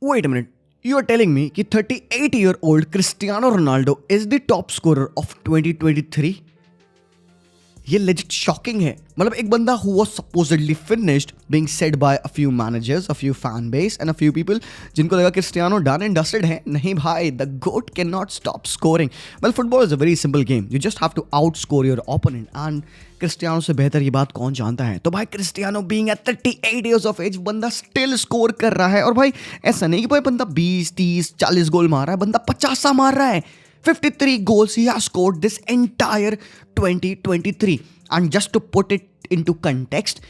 Wait a minute. You are telling me कि 38-year-old Cristiano Ronaldo is the top scorer of 2023? ये legit shocking है. मतलब एक बंदा who was supposedly finished being said by a few managers, a few fan base and a few people जिनको लगा Cristiano done and dusted है. नहीं भाई, the GOAT cannot stop scoring. Well, football is a very simple game. You just have to outscore your opponent and Cristiano से बेहतर ये बात कौन जानता है. तो भाई Cristiano being at 38 years of age बंदा still score कर रहा है. और भाई ऐसा नहीं कि भाई बंदा 20, 30, 40 गोल मार रहा है, बंदा 50 मार रहा है. 53 goals he has scored this entire 2023. And just to put it into context,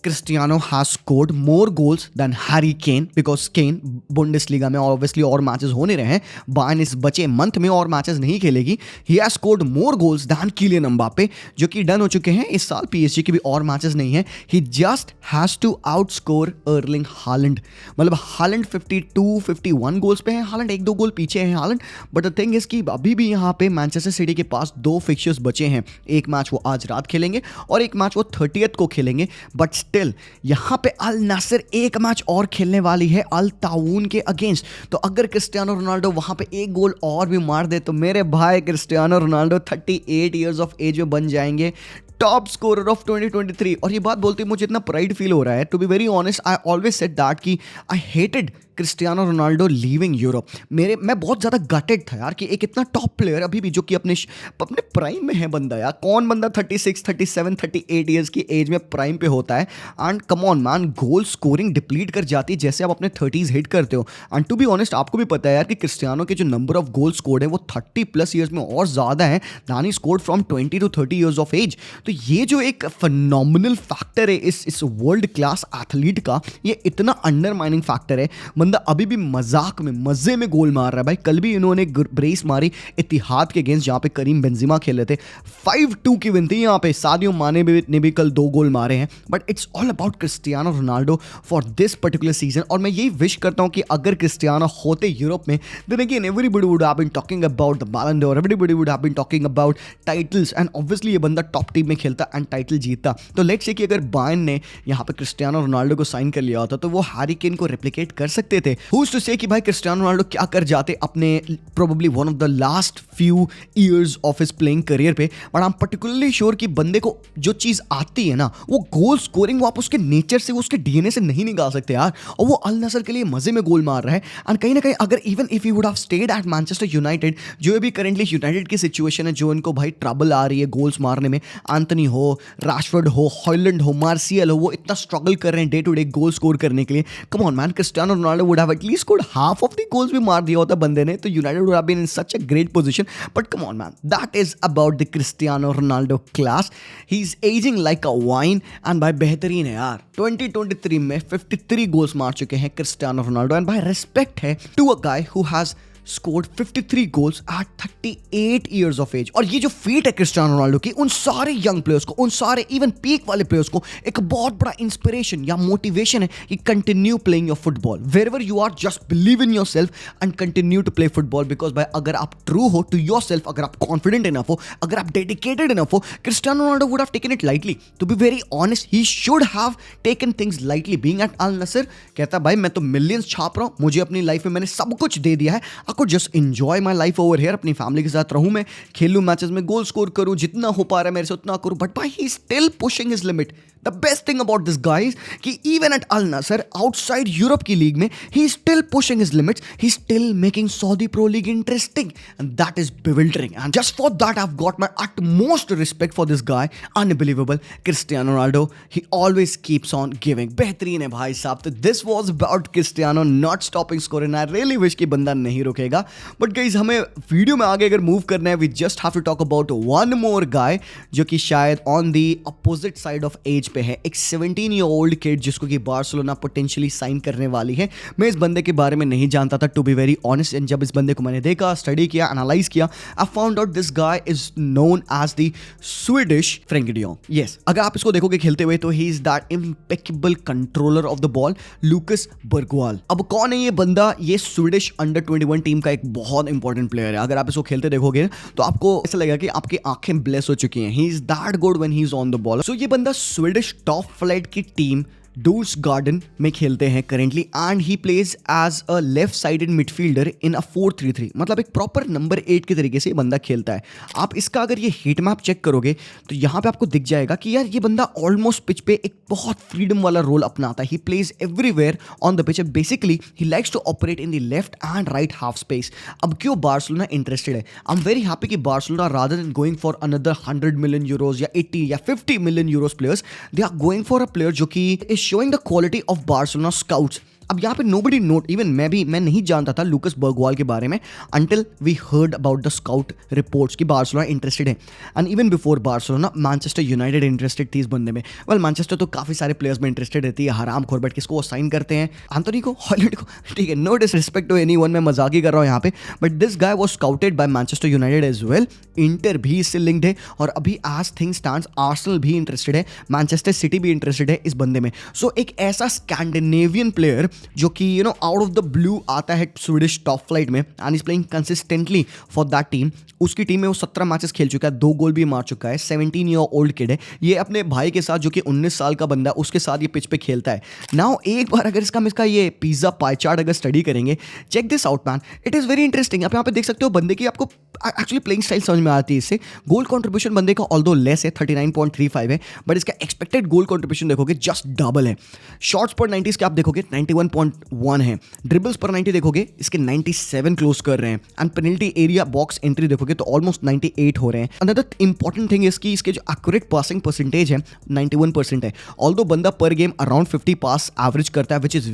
Cristiano has scored more goals than Harry Kane because Kane Bundesliga में obviously और मैचेस होने रहे हैं. बायर्न इस बचे मंथ में और मैचेस नहीं खेलेगी. He has scored more goals than Kylian Mbappe जो कि डन हो चुके हैं इस साल. PSG के भी और मैचेस नहीं है. He just has to outscore Erling Haaland. मतलब हालैंड 52-51 गोल्स पे है. हालैंड 1-2 गोल पीछे है Holland. But the thing is कि अभी भी यहाँ पे मैनचेस्टर सिटी के पास 2 फिक्चर्स बचे हैं. एक मैच वो आज रात खेलेंगे और एक मैच वो 30th को खेलेंगे. बट स्टिल यहां पे अल नासिर एक मैच और खेलने वाली है अल ताउन के अगेंस्ट. तो अगर क्रिस्टियानो रोनाल्डो वहां पे एक गोल और भी मार दे तो मेरे भाई Cristiano Ronaldo 38 years of age में बन जाएंगे टॉप स्कोरर ऑफ 2023. और ये बात बोलते मुझे इतना प्राइड फील हो रहा है. To be very honest, I always said that कि I hated Cristiano Ronaldo leaving Europe. मैं बहुत ज़्यादा गटेड था यार कि एक इतना टॉप प्लेयर अभी भी जो कि अपने प्राइम में है बंदा. यार कौन बंदा 36, 37, 38 ईयर्स की एज में प्राइम पे होता है. And come on man, goal scoring deplete कर जाती है जैसे आप अपने 30s हिट करते हो. एंड टू बी ऑनेस्ट आपको भी पता है यार कि क्रिस्टियानो के जो नंबर ऑफ गोल स्कोर्ड है वो 30+ ईयर्स में और ज़्यादा है then he scored from 20 to 30 years of age. तो ये जो एक फिनोमिनल फैक्टर है इस वर्ल्ड क्लास एथलीट का, ये इतना अंडरमाइनिंग फैक्टर है. बंदा अभी भी मजाक में मजे में गोल मार रहा है भाई. कल भी इन्होंने ब्रेस मारी इत्तिहाद के अगेंस्ट जहां पे करीम बेंजिमा खेल रहे थे. 5-2 की विन थी यहां पे. सादियो माने ने भी कल 2 गोल मारे हैं. But it's all about Cristiano Ronaldo for this particular season. और मैं यही विश करता हूं कि अगर क्रिस्टियानो होते यूरोप में, then again everybody would have been talking about the Ballon d'Or, everybody would have been talking about titles. And obviously ये बंदा टॉप टीम में खेलता एंड टाइटल जीतता. तो लेट्स से कि अगर बायर्न ने यहां पे क्रिस्टियानो रोनाल्डो को साइन कर लिया होता तो वो हैरी केन को रेप्लिकेट कर सकते थे. Who's to say कि भाई क्रिस्टियानो रोनाल्डो क्या कर जाते अपने probably one of the last few years of his playing career पे. But I am particularly sure कि बंदे को जो चीज़ आती है ना, वो गोल स्कोरिंग, वो आप उसके नेचर से, वो उसके डीएनए से नहीं निकाल सकते यार. और वो अल नसर के लिए मजे में गोल मार रहा है. एंड कहीं ना कहीं अगर even if you would have stayed at Manchester United, जो भी करेंटली यूनाइटेड की सिचुएशन है, जो इनको भाई ट्रबल आ रही है गोल्स मारने में, एंथनी हो, राशफोर्ड हो, हॉयलैंड हो, मार्सियल हो, वो इतना स्ट्रगल कर रहे हैं day to day goal score करने के लिए. Come on man, Cristiano Ronaldo would have at least scored half of the goals भी मार दिया होता बंदे ने, तो United would have been in such a great position. But come on man, that is about the Cristiano Ronaldo class. He is ageing like a wine. And भाई बेहतरीन है यार. 2023 में 53 गोल्स मार चुके हैं क्रिस्टियानो रोनाल्डो. एंड भाई respect है to a guy who has scored 53 goals at 38 years of age. और ये जो फीट है क्रिस्टियानो रोनाल्डो की, उन सारे यंग प्लेयर्स को, उन सारे इवन पीक वाले प्लेयर्स को एक बहुत बड़ा इंस्पिरेशन या मोटिवेशन है कि continue playing your football. Wherever you are, just believe in yourself and continue to play football. Because भाई अगर आप ट्रू हो टू योरसेल्फ, अगर आप कॉन्फिडेंट इनफ हो, अगर आप डेडिकेटेड इनफ हो, Cristiano Ronaldo would have taken it lightly. To be very honest, he should have taken things lightly. Being at Al Nassr, कहता भाई मैं तो मिलियंस छाप रहा हूं, मुझे अपनी लाइफ में मैंने सब कुछ दे दिया है, I could just enjoy my life over here. अपनी फैमिली के साथ रहूं, मैं खेलूं मैचेस में, गोल स्कोर करूं, जितना हो पा रहा है मेरे से उतना करूं. बट भाई he still pushing his limit. The best thing about this guy is कि even at Al Nassr, outside Europe की लीग में, he is still pushing his limits. He is still making Saudi Pro League interesting, and that is bewildering. And just for that, I've got my utmost respect for this guy. Unbelievable, Cristiano Ronaldo. He always keeps on giving. बेहतरीन है भाई साहब. तो this was about Cristiano not stopping scoring. I really wish कि बंदा नहीं रुकेगा. But guys, हमें वीडियो में आगे अगर मूव करना है, we just have to talk about one more guy जो कि शायद on the opposite side of age पे है. एक 17-year-old kid जिसको कि बार्सिलोना पोटेंशियली साइन करने वाली है. मैं इस बंदे के बारे में नहीं जानता था to be very honest. And जब इस बंदे को मैंने देखा, स्टडी किया, एनालाइज किया, I found out this guy is known as the Swedish Frenkie de Jong. Yes, अगर आप इसको देखोगे खेलते हुए तो he is that impeccable controller of the ball, Lucas Bergvall. अब कौन है ये बंदा? ये स्वीडिश अंडर 21 टीम का एक बहुत इंपॉर्टेंट प्लेयर है. अगर आप इसको खेलते देखोगे तो आपको ऐसा लगेगा कि आपकी आंखें ब्लेस हो चुकी हैं. He is that good when he is on the ball. So ये बंदा स्वीडिश टॉप फ्लाइट की टीम डूर्स गार्डन में खेलते हैं currently and he plays as a left sided midfielder in a 4-3-3। मतलब एक प्रॉपर नंबर 8 के तरीके से ये बंदा खेलता है। आप इसका अगर ये हीट मैप चेक करोगे तो यहाँ पे आपको दिख जाएगा कि यार ये बंदा ऑलमोस्ट पिच पे एक बहुत फ्रीडम वाला रोल अपनाता है। He plays everywhere on the pitch. Basically he likes to operate in the left and right half space. अब क्यों बार्सिलोना इंटरेस्टेड है? आई एम वेरी हैप्पी कि Barcelona rather than going for another 100 million euros या 80 या 50 million euros players, they are going for a player जो कि is showing the quality of Barcelona scouts. अब यहाँ पे नोबडी नोट, इवन मैं नहीं जानता था लूकस बर्गवाल के बारे में until we heard about the scout reports कि बार्सिलोना इंटरेस्टेड है। And even before Barcelona Manchester United interested थी इस बंदे में। वेल मैनचेस्टर तो काफी सारे प्लेयर्स में इंटरेस्टेड रहती है। हराम खोर बैठ किसको साइन करते हैं, एंथोनी को, हॉलैंड को, ठीक है, नो डिसरिस्पेक्ट टू एनीवन, मैं मजाक ही कर रहा हूँ यहाँ पे, but this guy was scouted by Manchester United as well. Inter भी इससे लिंक्ड है और अभी एज थिंग स्टैंड्स आर्सेनल भी इंटरेस्टेड है, मैनचेस्टर सिटी भी इंटरेस्टेड है इस बंदे में। सो एक ऐसा स्कैंडिनेवियन प्लेयर जो कि you know out of the blue आता है स्वीडिश टॉप फ्लाइट में and is playing consistently for that team. उसकी टीम में वो 17 मैचेस खेल चुका है, 2 गोल भी मार चुका है। 17 ईयर ओल्ड किड है ये, अपने भाई के साथ जो कि 19 साल का बंदा है उसके साथ ये पिच पे खेलता है। नाउ एक बार अगर इसका ये पिज्जा पाई चार्ट अगर स्टडी करेंगे, check this out man, it is very interesting. आप यहाँ पे देख सकते हो बंदे की आपको एक्चुअली प्लेइंग स्टाइल समझ में आती है इससे। गोल कंट्रीब्यूशन बंदे का ऑल्दो लेस है, 39.35 है, बट इसका एक्सपेक्टेड गोल कंट्रीब्यूशन देखोगे जस्ट डबल है। शॉट्स पर 90 के आप देखोगे 91.1 है, ड्रिबल्स पर 90 देखोगे इसके 97 क्लोज कर रहे हैं, and penalty area box entry देखोगे तो ऑलमोस्ट 98 हो रहे हैं। अनदर इंपॉर्टेंट थिंग इसकी इसके जो एक्यूरेट पासिंग परसेंटेज है 91% है। ऑल्दो बंदा पर गेम अराउंड 50 पास एवरेज करता है, which is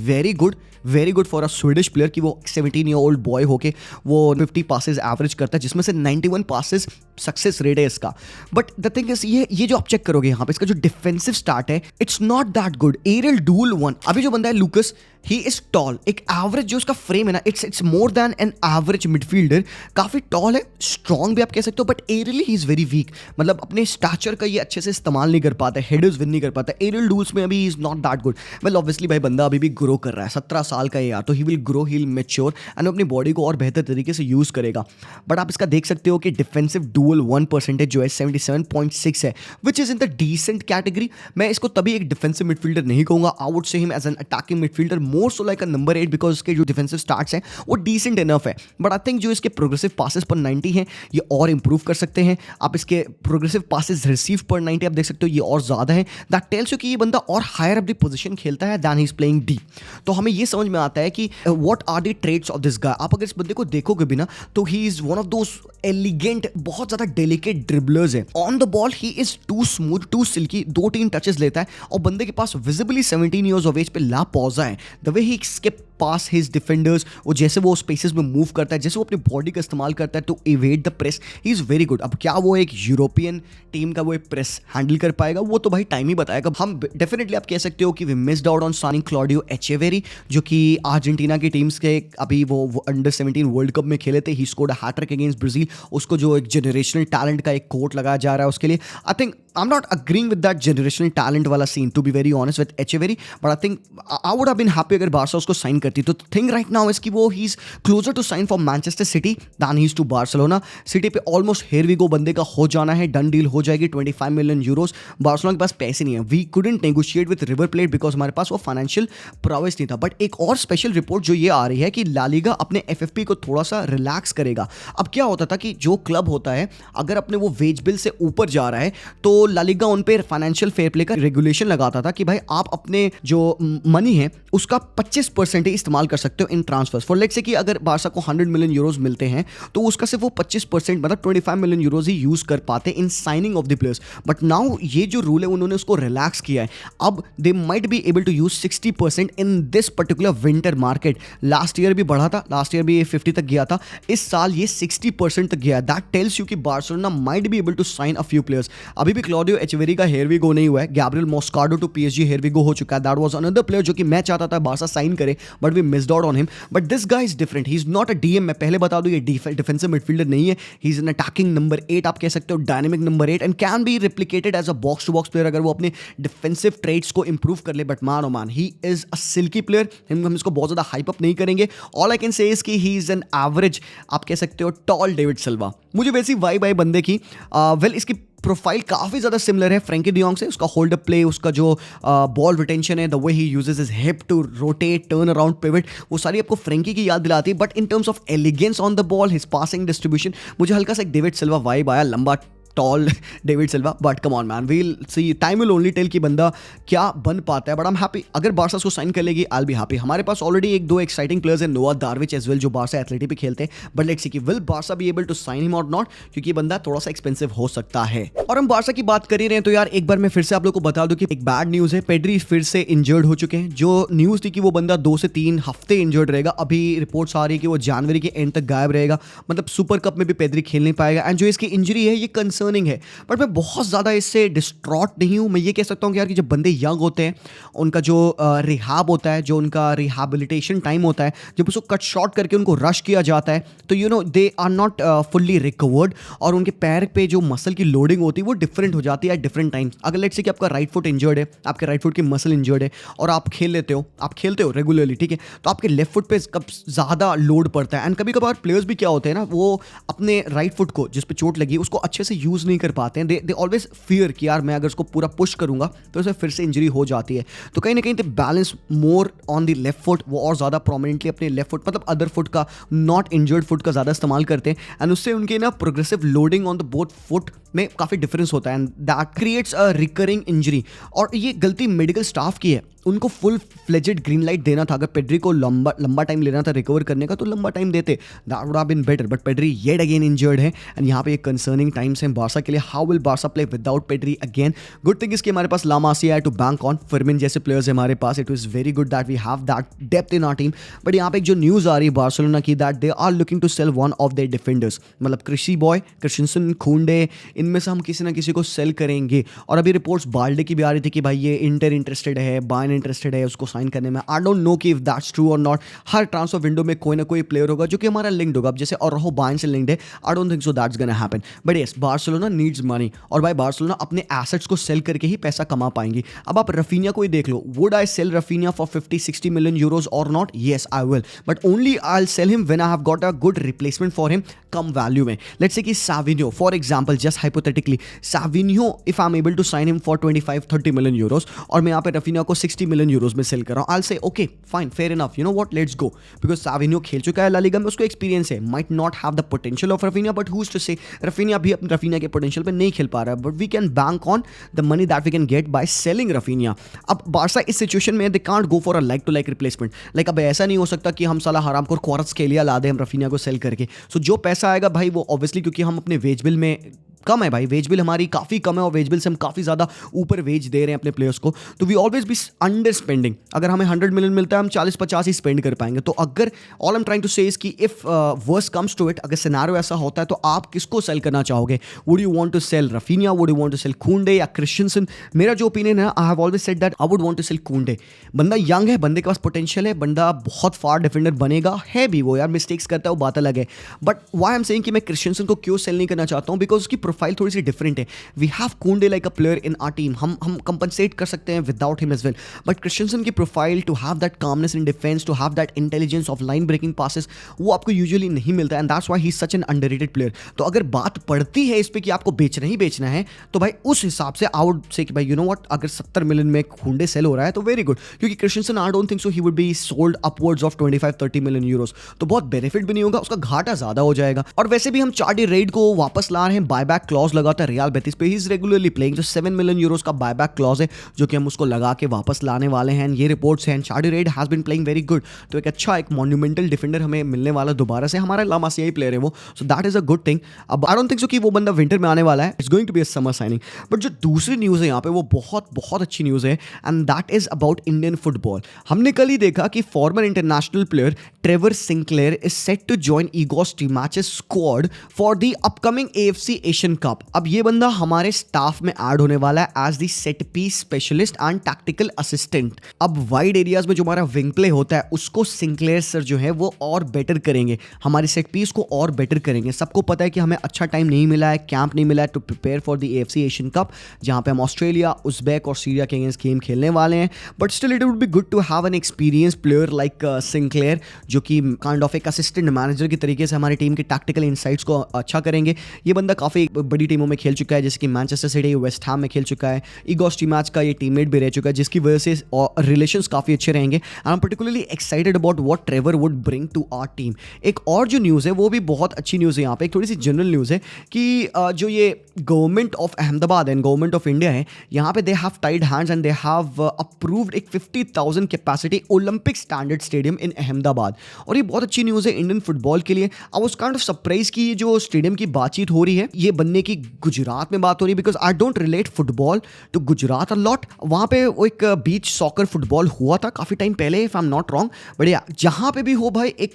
very good for a Swedish player कि वो 17 ईयर ओल्ड बॉय होके वो 50 पासेस एवरेज करता है, जिसमें से 91 पासेस सक्सेस रेट है इसका। बट द थिंग इज ये जो आप चेक करोगे यहाँ पे इसका जो डिफेंसिव स्टार्ट है, it's not that good. Aerial duel 1, अभी जो बंदा है लूकस, ही इज टॉल, एक एवरेज जो उसका फ्रेम है ना, it's more than an average midfielder. काफी टॉल है, स्ट्रॉन्ग भी आप कह सकते हो, but aerially he is very weak. मतलब अपने स्टैचर का ये अच्छे से इस्तेमाल नहीं कर पाता, हेडर्स विन नहीं कर पाता। एरियल डूल्स में अभी ही is not that good. Well obviously भाई बंदा अभी भी ग्रो कर रहा है, 17 साल का है यार, तो he will grow, he will mature and अपनी बॉडी को और बेहतर तरीके से यूज करेगा। बट आप इसका देख सकते हो कि डिफेंसिव डुअल 1% जो है 77.6 है, which is in the decent category. मैं इसको तभी एक डिफेंसिव मिडफील्डर नहीं कहूंगा, I would say him as an attacking midfielder, more so like a number 8, because इसके जो डिफेंसिव स्टार्ट्स हैं वो डिसेंट इनफ है। बट आई थिंक जो इसके प्रोग्रेसिव पासेस पर 90 हैं ये और इंप्रूव कर सकते हैं। आप इसके प्रोग्रेसिव पासेस रिसीव पर 90 आप देख सकते हो ये और ज्यादा है। दैट टेल्स यू कि ये बंदा और हायर अप द पोजीशन खेलता है then he is playing D. तो हमें ये समझ में आता है कि what are the tradeoffs this guy. आप अगर इस बंदे को देखोगे भी ना तो he is one of those elegant, बहुत ज्यादा डेलिकेट ड्रिबलर्स है। On the ball he is too smooth, too silky, 2-3 touches लेता है और बंदे के पास विजिबली 17 ईयर्स ऑफ एज पे ला पौजा है। The way he skip pass his defenders, वो जैसे वो स्पेसेस में मूव करता है, जैसे वो अपनी बॉडी का इस्तेमाल करता है to evade the press, he is very good. अब क्या वो एक यूरोपियन टीम का वो एक प्रेस हैंडल कर पाएगा, वो तो भाई टाइम ही बताएगा। हम डेफिनेटली आप कह सकते हो कि we missed out on signing Claudio Echeverri, जो कि अर्जेंटीना की टीम्स के अभी वो अंडर 17 वर्ल्ड कप में खेले थे। He scored a hat trick against Brazil. उसको जो एक जनरेशनल टैलेंट का एक कोट लगाया जा रहा है उसके लिए। I think I'm not agreeing with that generational talent वाला scene, to be very honest with Echeverry, but I think I would have been happy अगर बार्सा उसको साइन करती। तो थिंग राइट नाउ is कि वो he is closer to sign for Manchester City than he is to Barcelona। City पे almost here we go बंदे का हो जाना है, डन डील हो जाएगी 25 मिलियन यूरोस। बार्सिलोना के पास पैसे नहीं है, we couldn't negotiate with River Plate because हमारे पास वो फाइनेंशियल प्रोवेस नहीं था। बट एक और स्पेशल रिपोर्ट जो ये आ रही है कि ला लीगा अपने FFP को थोड़ा सा रिलैक्स करेगा। अब क्या होता था कि जो क्लब होता है अगर अपने वो वेज बिल से ऊपर जा रहा है तो ला लीगा उन पे फाइनेंशियल फेयर प्ले का रेगुलेशन लगाता था कि भाई आप अपने जो मनी है उसका 25% ही इस्तेमाल कर सकते हो इन ट्रांसफर्स। फॉर लेट्स से कि अगर बार्सा को 100 मिलियन यूरोस मिलते हैं तो उसका सिर्फ वो 25% मतलब 25 मिलियन यूरोस ही यूज कर पाते in signing of the players. But now ये जो रूल है उन्होंने उसको रिलैक्स किया है। अब they might be able to use 60% in this particular winter market. Last year भी बढ़ा था, लास्ट ईयर भी 50 तक गया था, इस साल ये 60% तक गया। दैट टेल्स यू कि Barcelona might be able to sign a few players. अभी भी क्लॉडियो एचेवेरी का हेयर वी गो नहीं हुआ है, Gabriel Moscardo to PSG here we go हो चुका है। दैट वाज अनदर प्लेयर जो कि मैं चाहता था बार्सा साइन करे but we missed out on him. But this guy is different, he is not a DM। मैं पहले बता दूं ये डिफेंसिव मिडफील्डर नहीं है, he is an attacking number 8 आप कह सकते हो, dynamic number 8 and can be replicated as a box to box player अगर वो अपने डिफेंसिव ट्रेड्स को इंप्रूव कर ले। But man oh man he is a silky player, हम इसको बहुत ज्यादा हाइप अप नहीं करेंगे। All I can say is कि ही इज एन एवरेज आप कह सकते हो टॉल डेविड सिल्वा। मुझे वैसी वाइब आई बंदे की। वेल इसकी प्रोफाइल काफ़ी ज़्यादा सिमिलर है फ्रैंकी डियोंग से, उसका होल्ड अप प्ले, उसका जो बॉल रिटेंशन है, the way he uses his hip to rotate, turn around, pivot, वो सारी आपको फ्रैंकी की याद दिलाती है। But in terms of elegance on the ball, his passing distribution, मुझे हल्का सा एक डेविड सिल्वा वाइब आया, लंबा tall David Silva. But come on man, we'll see, time will only tell कि बंदा क्या बन पाता है। बट आई एम हैप्पी, अगर बारसा उसको साइन कर लेगी आई विल बी हैप्पी। हमारे पास ऑलरेडी एक दो एक्साइटिंग प्लेयर्स हैं, नोआ दारविच एज वेल, जो बारसा एथलेटिक पे खेलते हैं। बट लेट्स सी कि will Barca be able to sign him और नॉट, क्योंकि ये बंदा थोड़ा सा एक्सपेंसिव हो सकता है। और हम बारसा की बात कर ही रहे हैं तो यार एक बार मैं फिर से आप लोग को बता दूं कि एक बैड न्यूज़ है, पेड्री फिर से इंजर्ड हो चुके हैं। जो न्यूज़ थी कि वो बंदा 2 से 3 हफ्ते इंजर्ड रहेगा, अभी रिपोर्ट्स आ रही है कि वो जनवरी के एंड तक गायब रहेगा, मतलब सुपर कप में भी पेड्री खेल नहीं पाएगा। एंड जो इसकी इंजरी है ये कंसर्निंग है, बट मैं बहुत ज़्यादा इससे डिस्ट्रॉट नहीं हूँ। मैं ये कह सकता हूँ कि यार कि जब बंदे यंग होते हैं, उनका जो रिहाब होता है, जो उनका रिहैबिलिटेशन टाइम होता है, जब उसको कट शॉर्ट करके उनको रश किया जाता है, तो you know they are not fully recovered, और उनके पैर पे जो मसल की लोडिंग होती है वो डिफरेंट हो जाती है एट डिफरेंट टाइम्स। अगर लेट्स से कि आपका राइट फुट इंजर्ड है, आपके राइट फुट की मसल इंजर्ड है, और आप खेलते हो रेगुलरली, ठीक है, तो आपके लेफ्ट फुट पे कब ज़्यादा लोड पड़ता है। एंड कभी कभार प्लेयर्स भी क्या होते हैं ना, वो अपने राइट फुट को, जिस पे चोट लगी, उसको अच्छे से यूज़ नहीं कर पाते हैं। दे ऑलवेज फियर कि यार मैं अगर उसको पूरा पुश करूंगा तो उसे फिर से इंजरी हो जाती है। तो कहीं ना कहीं they balance more on the left foot, वो और ज़्यादा प्रोमिनेंटली अपने लेफ्ट फुट, मतलब अदर फुट का, नॉट इंजर्ड फुट का ज़्यादा इस्तेमाल करते हैं। एंड उससे उनके ना progressive loading on the both foot में काफ़ी डिफरेंस होता है, and that creates a recurring injury. और ये गलती मेडिकल स्टाफ की है, उनको फुल फ्लेजेड ग्रीन लाइट देना था। अगर पेड्री को लंबा टाइम लेना था रिकवर करने का तो लंबा टाइम देते, that would have been better. But Pedri yet again injured है, एंड यहाँ पे एक कंसर्निंग टाइम्स हैं बारसा के लिए। How will Barca play without Pedri again? Good thing इसके हमारे पास ला मासिया है टू बैंक ऑन, फर्मिन जैसे प्लेयर्स है हमारे पास। It is very good that we have that depth in our team. But यहाँ पे एक जो न्यूज़ आ रही है बार्सिलोना की, that they are looking to sell one of their defenders, मतलब कृषि बॉय, क्रिस्टियनसन, खूंडे, इनमें से हम किसी ना किसी को सेल करेंगे। और अभी रिपोर्ट्स बाल्डे की भी आ रही थी कि भाई ये इंटर इंटरेस्टेड है, बायर्न इंटरेस्टेड है उसको साइन करने में। आई डोंट नो कि इफ दैट्स ट्रू और नॉट। हर ट्रांसफर विंडो में कोई ना कोई प्लेयर होगा जो कि हमारा लिंक्ड होगा। अब जैसे और बायर्न से लिंक्ड है, I don't think so that's gonna happen. But yes, Barcelona needs money, और भाई बार्सिलोना अपने एसेट्स को सेल करके ही पैसा कमा पाएंगी। अब आप रफीनिया को ही देख लो, would I sell Raphinha for 50-60 million euros और not? Yes I will, but only I will sell him when I have got a good replacement for him कम वैल्यू में। लेट्स से कि Savinho for example, just hypothetically, Savinho if I am able to sign him for 25-30 million euros, और मैं यहाँ पे Raphinha को 60 million euros में cell कर रहा हूँ, I will say okay fine, fair enough, you know what, let's go. Because Savinho खेल चुका है ला लीगा में, उसको एक्सपीरियंस है, might not have the potential of Raphinha, but who is to say Raphinha भी अपने रफीनिया के potential पे नहीं खेल पा रहा है। But we can bank on the money that we can get by selling Raphinha. अब बारसा इस सिचुएशन में they can't go for a like to like replacement. Like अब ऐसा नहीं हो सकता कि हम साला हराम को क्वारत्स्केलिया ला दें हम रफीनिया को सेल करके। सो जो पैसा आएगा भाई वो ऑब्वियसली, क्योंकि हम अपने वेज बिल में कम है भाई, वेज बिल हमारी काफ़ी कम है, और वेज बिल से हम काफ़ी ज़्यादा ऊपर वेज दे रहे हैं अपने प्लेयर्स को, तो we always be under spending. अगर हमें 100 मिलियन मिलता है, हम 40-50 ही स्पेंड कर पाएंगे। तो अगर all I am trying to say is कि if worse comes to it, अगर सिनेरियो ऐसा होता है तो आप किसको सेल करना चाहोगे? Would you want to sell Raphinha, would you want to sell Koundé या क्रिस्टियनसन? मेरा जो ओपिनियन है, I have always said that I would want to sell Koundé. बंदा यंग है, बंदे के पास पोटेंशियल है, बंदा बहुत फार डिफेंडर बनेगा, है भी वो, यार मिस्टेक्स करता है वो बात अलग है। But why I am saying कि मैं क्रिस्टियनसन को क्यों सेल नहीं करना चाहता हूँ? बिकॉज उसकी प्रोफाइल थोड़ी सी डिफरेंट है। We have Koundé like a player in our team. हम कंपनसेट कर सकते हैं without him as well. But Christensen की profile, to have that calmness in defence, to have that intelligence of line breaking passes, वो आपको usually नहीं मिलता, and that's why he is such an underrated player. तो अगर बात पड़ती है इस पे कि आपको बेचना ही बेचना है, तो भाई उस हिसाब से आई वुड से कि भाई यू नो व्हाट, अगर 70 मिलियन में Koundé सेल हो रहा है तो वेरी गुड, क्योंकि Christiansen I don't think so he would be sold upwards of 25-30 million euros. तो बहुत बेनिफिट भी नहीं होगा, उसका घाटा ज्यादा हो जाएगा। और वैसे भी हम चार्डी रेड को वापस ला रहे हैं, बायबैक क्लॉज लगाता है रियल बेटिस पे, ही इज रेगुलरली प्लेइंग। जो 7 मिलियन यूरोज का बायबैक क्लॉज है जो कि हम उसको लगा के वापस लाने वाले हैं, ये रिपोर्ट्स हैं। Chadi Riad has been playing very good, तो एक अच्छा, एक मॉन्यूमेंटल डिफेंडर हमें मिलने वाला दोबारा से। हमारा ला मासिया ही प्लेयर है वो, so that is a good thing. अब आई डोंट थिंक सो कि वो बंदा विंटर में आने वाला है, it's going to be a summer signing. But जो दूसरी न्यूज़ है यहाँ पे वो बहुत बहुत अच्छी न्यूज़ है, and that is about Indian football. हमने कल ही देखा कि former international player Trevor Sinclair is set to join Igor Stimac's squad for the upcoming AFC Asian Cup. अब ये बंदा हमारे स्टाफ में ऐड होने वाला है as the set piece specialist and tactical assistant. अब वाइड एरियाज में जो हमारा विंग प्ले होता है उसको सिंक्लेयर सर जो है वो और बेटर करेंगे, हमारी सेट पीस को और बेटर करेंगे। सबको पता है कि हमें अच्छा टाइम नहीं मिला है, कैंप नहीं मिला है to prepare for the AFC Asian cup, जहां पे हम ऑस्ट्रेलिया, उज़्बेक और सीरिया के अगेंस्ट गेम खेलने वाले हैं। But still it would be good to have an experience player like Sinclair, जो कि काइंड ऑफ एक असिस्टेंट मैनेजर की तरीके से हमारी टीम के टैक्टिकल इनसाइट्स को अच्छा करेंगे। ये बंदा काफ़ी बड़ी टीमों में खेल चुका है, जैसे कि मैनचेस्टर सिटी, वेस्ट हैम में खेल चुका है, ईगो स्टीमैच का ये टीममेट भी रह चुका है, जिसकी वजह से रिलेशंस काफ़ी अच्छे रहेंगे। I am particularly excited about what Trevor would bring to our team. एक और जो न्यूज़ है वो भी बहुत अच्छी न्यूज़ है यहाँ पे, एक थोड़ी सी जनरल न्यूज़ है कि जो ये government of Ahmedabad and government of India है, यहाँ पे they have Tide hands and they have approved एक 50,000 कैपेसिटी ओलंपिक स्टैंडर्ड स्टेडियम इन अहमदाबाद। और ये बहुत अच्छी न्यूज़ है इंडियन फुटबॉल के लिए। I was kind of surprise कि ये जो स्टेडियम की बातचीत हो रही है ये बनने की गुजरात में बात हो रही है, because I don't relate football to Gujarat a lot. वहाँ पे वो एक बीच सॉकर फुटबॉल हुआ था काफ़ी टाइम पहले, if I am not wrong, but या जहाँ पे भी हो भाई एक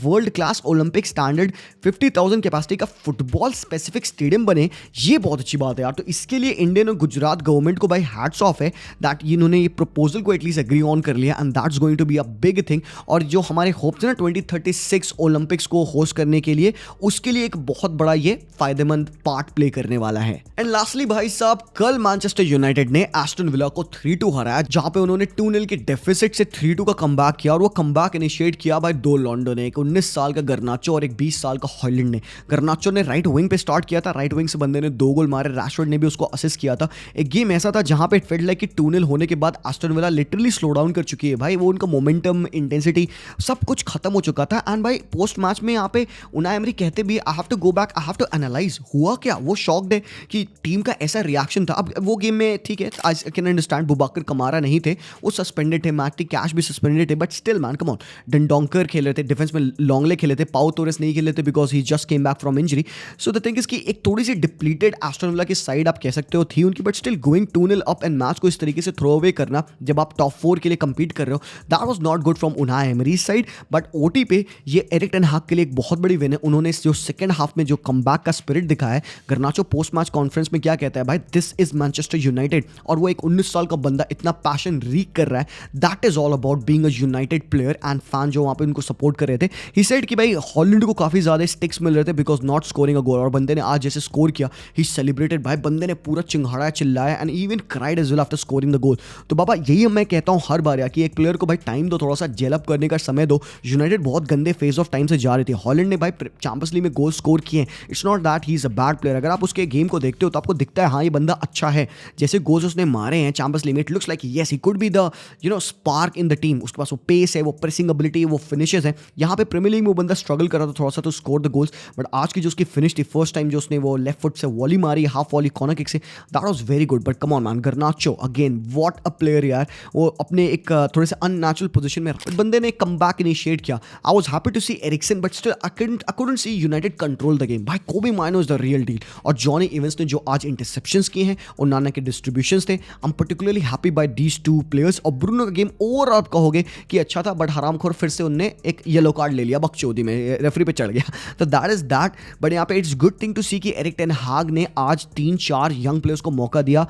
world class Olympic standard 50,000 capacity का फुटबॉल स्पेसिफिक स्टेडियम बने, ये बहुत अच्छी बात है यार। तो इसके लिए इंडियन और गुजरात गवर्नमेंट को भाई हैट्स ऑफ है दैट इन्होंने ये प्रपोजल को एटलीस्ट एग्री ऑन कर लिया and that's going to be a big thing. और जो हमारे होप्स है ना 2036 ओलंपिक्स को होस्ट करने के लिए, उसके लिए एक बहुत बड़ा ये फायदेमंद पार्ट प्ले करने वाला है। एंड लास्टली भाई साहब, कल मैनचेस्टर यूनाइटेड ने एस्टन विला को 3-2 हराया, जहां पे उन्होंने 2-0 के डेफिसिट से 3-2 का कमबैक किया। और वो कमबैक इनिशिएट किया भाई दो लॉन्डो ने, एक 19 साल का गर्नाचो और एक 20 साल का हॉलैंड ने। गर्नाचो ने राइट विंग पे स्टार्ट किया था, राइट विंग से बंदे ने 2 गोल मारे, रैशफोर्ड ने भी उसको असिस्ट किया था। एक गेम ऐसा था जहां पे इट फेल्ट लाइक कि 2-0 होने के बाद Aston villa literally slow down कर चुकी है भाई। वो उनका मोमेंटम, इंटेंसिटी सब कुछ खत्म हो चुका था। एंड भाई पोस्ट मैच में यहाँ पे उनाई एमरी कहते भी I have to go back, I have to analyse हुआ क्या। वो शॉक्ड है कि टीम का ऐसा रिएक्शन था। अब वो गेम में ठीक है, आई कैन अंडरस्टैंड बुबाकर कमारा नहीं थे, वो सस्पेंडेड थे, मैटी कैश भी सस्पेंडेड थे, but still man come on, Dendoncker खेल रहे थे डिफेंस में, लॉन्गले खेले थे, पाउ तोरेस नहीं खेले थे because he just came back from injury. So the thing is कि एक थोड़ी सी डिप्लीटेड एस्टन विला की साइड आप कह सकते हो थी उनकी, but still going 2-0 up and match को इस तरीके से थ्रो अवे करना जब आप टॉप 4 के लिए कंपीट कर रहे हो, that was not good from Unai emery side. But OT पे ये एरिक टेन हाग के लिए एक बहुत बड़ी विन है। उन्होंने जो सेकंड हाफ में जो कमबैक का स्पिरिट दिखाया है, गर्नाचो पोस्ट मैच कॉन्फ्रेंस में क्या कहता है भाई, दिस इज मैनचेस्टर यूनाइटेड। और वो एक 19 साल का बंदा इतना पैशन रीक कर रहा है, that is all about being a United player and fan जो वहां पे उनको सपोर्ट कर रहे थे। ही सेड कि भाई हॉलैंड को काफी ज्यादा स्टिक्स मिल रहे थे बिकॉज नॉट स्कोरिंग अ गोल, और बंदे ने आज जैसे स्कोर किया ही सेलिब्रेटेड भाई, बंदे ने पूरा चिंघाड़ा चिल्लाया and even cried as well after scoring the goal. तो बाबा यही मैं कहता हूं हर बार यार कि एक प्लेयर को भाई टाइम दो, थोड़ा सा जेलअप करने का समय दो। यूनाइटेड बहुत गंदे फेज ऑफ टाइम से जा रही थी। हॉलैंड ने भाई चैंपियंस लीग में गोल स्कोर किए, it's not that he is a bad player. अगर आप उसके गेम को देखते हो तो आपको दिखता है हाँ ये बंदा अच्छा है, जैसे गोल्स उसने मारे हैं चैंपियंस लीग में, it looks like yes he could be the spark in the team. उसके पास वो पेस है, वो प्रेसिंग एबिलिटी, वो फिनिशेस है। यहाँ पे प्रीमियर लीग में वो बंदा स्ट्रगल कर रहा था थोड़ा सा तो स्कोर द गोल्स, बट आज की जो उसकी फिनिश थी, फर्स्ट टाइम जो उसने वो लेफ्ट फुट से वॉली मारी, हाफ वॉली कॉर्नर किक से, that was very good. But come on man, गर्नाचो again what a player यार। वो अपने एक थोड़े से अननेचुरल पोजीशन में बंदे ने कमबैक इनिशिएट किया। I was happy to see Eriksen, but still I couldn't see United control the game. भाई Kobbie Mainoo is the real deal. और जॉनी इवेंस ने जो आज इंटरसेप्शंस किए हैं और नाना के डिस्ट्रीब्यूशंस थे, I am particularly happy by these two players. और ब्रूनो का गेम ओवर आप कहोगे कि अच्छा था, बट हरामखोर फिर से उनने एक येलो कार्ड ले लिया बकचोदी में, रेफरी पे चढ़ गया। तो दैट इज दैट। बट यहाँ पे इट्स गुड थिंग टू सी कि एरिक टेन हाग ने आज 3-4 यंग प्लेयर्स को मौका दिया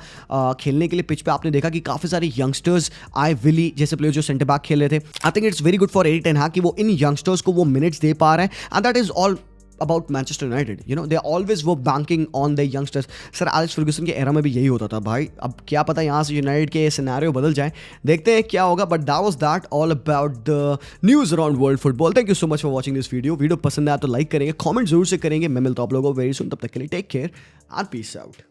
खेलने के लिए पिच पे। आपने देखा कि काफी सारे यंगस्टर्स आए, विली जैसे प्लेयर जो सेंटर बैक खेल रहे थे। I think it's very good for Erik ten हाग कि वो इन यंगस्टर्स को वो मिनट्स दे पा रहे हैं, and that is all about Manchester United. They always were banking on their youngsters. Sir Alex Ferguson के एरा में भी यही होता था भाई। अब क्या पता यहाँ से यूनाइटेड के सिनेरियो बदल जाए, देखते हैं क्या होगा। But that was that all about the news around world football. Thank you so much for watching this video पसंद आया तो लाइक करेंगे, कमेंट जरूर से करेंगे। मैं मिलता हूँ आप लोगों को वेरी सुन, तब तक के लिए take care and peace out.